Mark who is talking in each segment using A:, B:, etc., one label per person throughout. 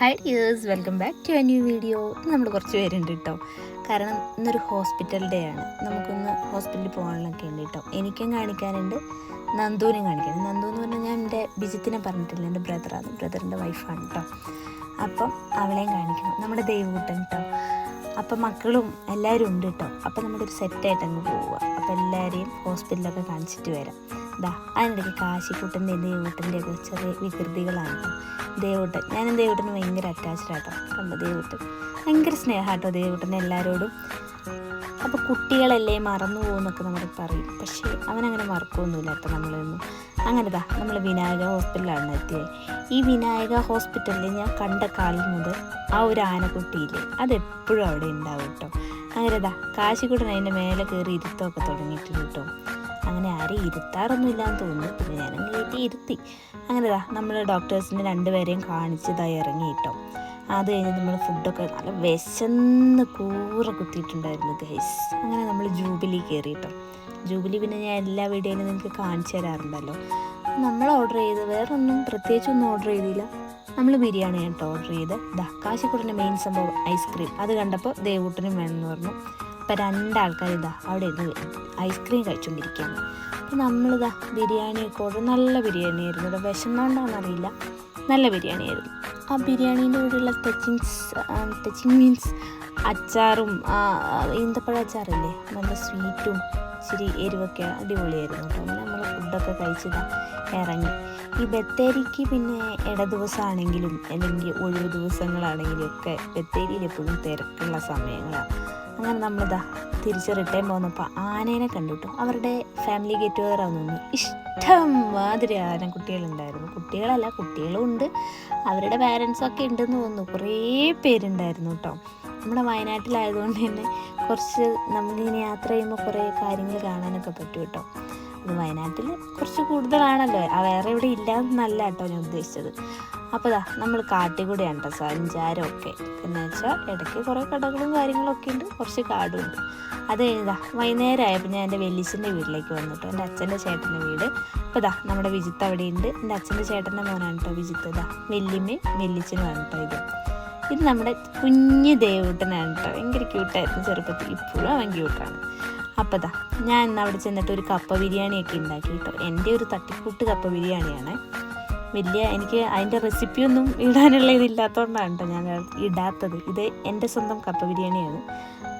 A: Hi dears, welcome back to a new video. നമ്മൾ കുറച്ച് പേരുണ്ട് കേട്ടോ. കാരണം ഇന്നൊരു ഹോസ്പിറ്റൽ ഡേ ആണ്. നമുക്കൊന്ന് ഹോസ്പിറ്റലിൽ പോകാനൊക്കെ ഉണ്ട് കേട്ടോ. എനിക്കും കാണിക്കാനുണ്ട്, നന്ദുവിനും കാണിക്കാനുണ്ട്. നന്ദു എന്ന് പറഞ്ഞാൽ ഞാൻ എൻ്റെ ബിജിത്തിനെ പറഞ്ഞിട്ടില്ല, എൻ്റെ ബ്രദറിൻ്റെ വൈഫാണ് കേട്ടോ. അപ്പം അവളെയും കാണിക്കണം, നമ്മുടെ ദൈവകൂട്ടൻ കേട്ടോ. അപ്പം മക്കളും എല്ലാവരും ഉണ്ട് കേട്ടോ. അപ്പം നമ്മുടെ ഒരു സെറ്റായിട്ട് അങ്ങ് പോവുക. അപ്പം എല്ലാവരെയും ഹോസ്പിറ്റലൊക്കെ കാണിച്ചിട്ട് വരാം. അതിനിടയ്ക്ക് കാശിക്കുട്ടൻ്റെ ദൈവൂട്ടൻ്റെ ഒക്കെ ചെറിയ വികൃതികളാണ് കേട്ടോ. ദേവൂട്ടൻ, ഞാനും ദേവൂട്ടന് ഭയങ്കര അറ്റാച്ച്ഡ് ആട്ടോ. കണ്ടോ, ദേവൂട്ടൻ ഭയങ്കര സ്നേഹമാട്ടോ ദേവൂട്ടൻ എല്ലാവരോടും. അപ്പോൾ കുട്ടികളല്ലേ മറന്നു പോകുമെന്നൊക്കെ നമ്മൾ പറയും, പക്ഷേ അവനങ്ങനെ മറക്കൊന്നുമില്ല കേട്ടോ നമ്മളൊന്നും. അങ്ങനെതാ നമ്മൾ വിനായക ഹോസ്പിറ്റലിലാണ് എത്തിയത്. ഈ വിനായക ഹോസ്പിറ്റലിൽ ഞാൻ കണ്ട കാലം മുതൽ ആ ഒരു ആനക്കുട്ടിയില്ലേ, അതെപ്പോഴും അവിടെ ഉണ്ടാവും കേട്ടോ. അങ്ങനെതാ കാശിക്കുട്ടൻ അതിൻ്റെ മേലെ കയറി ഇരുത്തമൊക്കെ തുടങ്ങിയിട്ടുണ്ട് കേട്ടോ. അങ്ങനെ ആരെയും ഇരുത്താറൊന്നുമില്ലാന്ന് തോന്നുന്നു, പിന്നെ ഞാനങ്ങ് കയറ്റി ഇരുത്തി. അങ്ങനെതാ നമ്മൾ ഡോക്ടേഴ്സിൻ്റെ രണ്ടുപേരെയും കാണിച്ചതായി ഇറങ്ങി കേട്ടോ. അത് കഴിഞ്ഞ് നമ്മൾ ഫുഡൊക്കെ നല്ല വിശന്ന് കൂറ കുത്തിയിട്ടുണ്ടായിരുന്നു ഗൈസ്. അങ്ങനെ നമ്മൾ ജൂബിലി കയറി കേട്ടോ. ജൂബിലി പിന്നെ ഞാൻ എല്ലാ വീഡിയോയിലും നിങ്ങൾക്ക് കാണിച്ചു തരാറുണ്ടല്ലോ. നമ്മൾ ഓർഡർ ചെയ്ത് വേറെ ഒന്നും പ്രത്യേകിച്ചൊന്നും ഓർഡർ ചെയ്തില്ല. നമ്മൾ ബിരിയാണി കേട്ടോ ഓർഡർ ചെയ്ത്. കാശിക്കുട്ടൻ്റെ മെയിൻ സംഭവം ഐസ്ക്രീം. അത് കണ്ടപ്പോൾ ദേവൂട്ടനും വേണമെന്ന് പറഞ്ഞു. അപ്പം രണ്ടാൾക്കാർ അവിടെ ഇരുന്ന് ഐസ്ക്രീം കഴിച്ചുകൊണ്ടിരിക്കുകയാണ്. അപ്പോൾ നമ്മളിതാ ബിരിയാണിയൊക്കെ ഓർഡർ, നല്ല ബിരിയാണി ആയിരുന്നു കേട്ടോ. വിശന്നോണ്ടാണെന്നറിയില്ല, നല്ല ബിരിയാണി ആയിരുന്നു. ആ ബിരിയാണീൻ്റെ കൂടെയുള്ള ടച്ചിങ് മീൻസ് അച്ചാറും ഈന്തപ്പഴ അച്ചാറില്ലേ, നല്ല സ്വീറ്റും ഇച്ചിരി എരിവൊക്കെ അടിപൊളിയായിരുന്നു കേട്ടോ. അങ്ങനെ നമ്മൾ ഫുഡൊക്കെ കഴിച്ചതാ ഇറങ്ങി. ഈ ബത്തേരിക്ക് പിന്നെ ഇട ദിവസമാണെങ്കിലും അല്ലെങ്കിൽ ഒഴിവ് ദിവസങ്ങളാണെങ്കിലും ഒക്കെ ബത്തേരിയിൽ എപ്പോഴും തിരക്കുള്ള സമയങ്ങളാണ്. അങ്ങനെ നമ്മളിതാ തിരിച്ച് റിട്ടേൺ പോകുന്നപ്പോൾ ആനേനെ കണ്ടിട്ടു. അവരുടെ ഫാമിലി ഗെറ്റ് ടുഗദറാന്ന് തോന്നുന്നു. ഇഷ്ടം മാതിരി ആനക്കുട്ടികളുണ്ടായിരുന്നു. കുട്ടികളല്ല, കുട്ടികളും ഉണ്ട്, അവരുടെ പാരൻസൊക്കെ ഉണ്ടെന്ന് തോന്നുന്നു. കുറേ പേരുണ്ടായിരുന്നു കേട്ടോ. നമ്മുടെ വയനാട്ടിലായതുകൊണ്ട് തന്നെ കുറച്ച് നമുക്കിങ്ങനെ യാത്ര ചെയ്യുമ്പോൾ കുറേ കാര്യങ്ങൾ കാണാനൊക്കെ പറ്റും കേട്ടോ. അത് വയനാട്ടിൽ കുറച്ച് കൂടുതലാണല്ലോ, വേറെ ഇവിടെ ഇല്ല എന്നല്ല കേട്ടോ ഞാൻ ഉദ്ദേശിച്ചത്. അപ്പോൾ നമ്മൾ കാട്ടിക്കൂടെയാണ് കേട്ടോ സഞ്ചാരമൊക്കെ. എന്ന് വെച്ചാൽ ഇടയ്ക്ക് കുറേ കടകളും കാര്യങ്ങളൊക്കെ ഉണ്ട്, കുറച്ച് കാടും ഉണ്ട്. അത് കഴിഞ്ഞതാ വൈകുന്നേരമായപ്പോൾ ഞാൻ എൻ്റെ വെല്ലിച്ചൻ്റെ വീട്ടിലേക്ക് വന്നിട്ടോ, എൻ്റെ അച്ഛൻ്റെ ചേട്ടൻ്റെ വീട്. അപ്പോൾ നമ്മുടെ വിജിത്ത് അവിടെ ഉണ്ട്. എൻ്റെ അച്ഛൻ്റെ ചേട്ടൻ്റെ മോനാണ് കേട്ടോ വിജിത്ത്. വെല്ലിമ്മയും വെല്ലിച്ചനുമാണ് കേട്ടോ ഇത് നമ്മുടെ കുഞ്ഞ് ദേവൂട്ടനാണ് കേട്ടോ. ഭയങ്കര ക്യൂട്ടായിരുന്നു ചെറുപ്പത്തിൽ, ഇപ്പോഴും അവൻ ക്യൂട്ടാണ്. അപ്പോൾ ഞാൻ ഇന്ന് അവിടെ ചെന്നിട്ട് ഒരു കപ്പ ബിരിയാണിയൊക്കെ ഉണ്ടാക്കി കേട്ടോ. എൻ്റെ ഒരു തട്ടിക്കൂട്ട് കപ്പ ബിരിയാണിയാണ്. എനിക്ക് അതിൻ്റെ റെസിപ്പിയൊന്നും ഇടാനുള്ള ഇതില്ലാത്തതുകൊണ്ടാണ് കേട്ടോ ഞാൻ ഇടാത്തത്. ഇത് എൻ്റെ സ്വന്തം കപ്പ ബിരിയാണിയാണ്.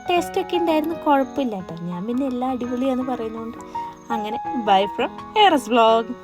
A: ടേസ്റ്റൊക്കെ ഉണ്ടായിരുന്നു, കുഴപ്പമില്ല കേട്ടോ. ഞാൻ പിന്നെ എല്ലാം അടിപൊളിയാണെന്ന് പറയുന്നതുകൊണ്ട് അങ്ങനെ. ബൈ ഫ്രം ഏറസ് വ്ലോഗ്.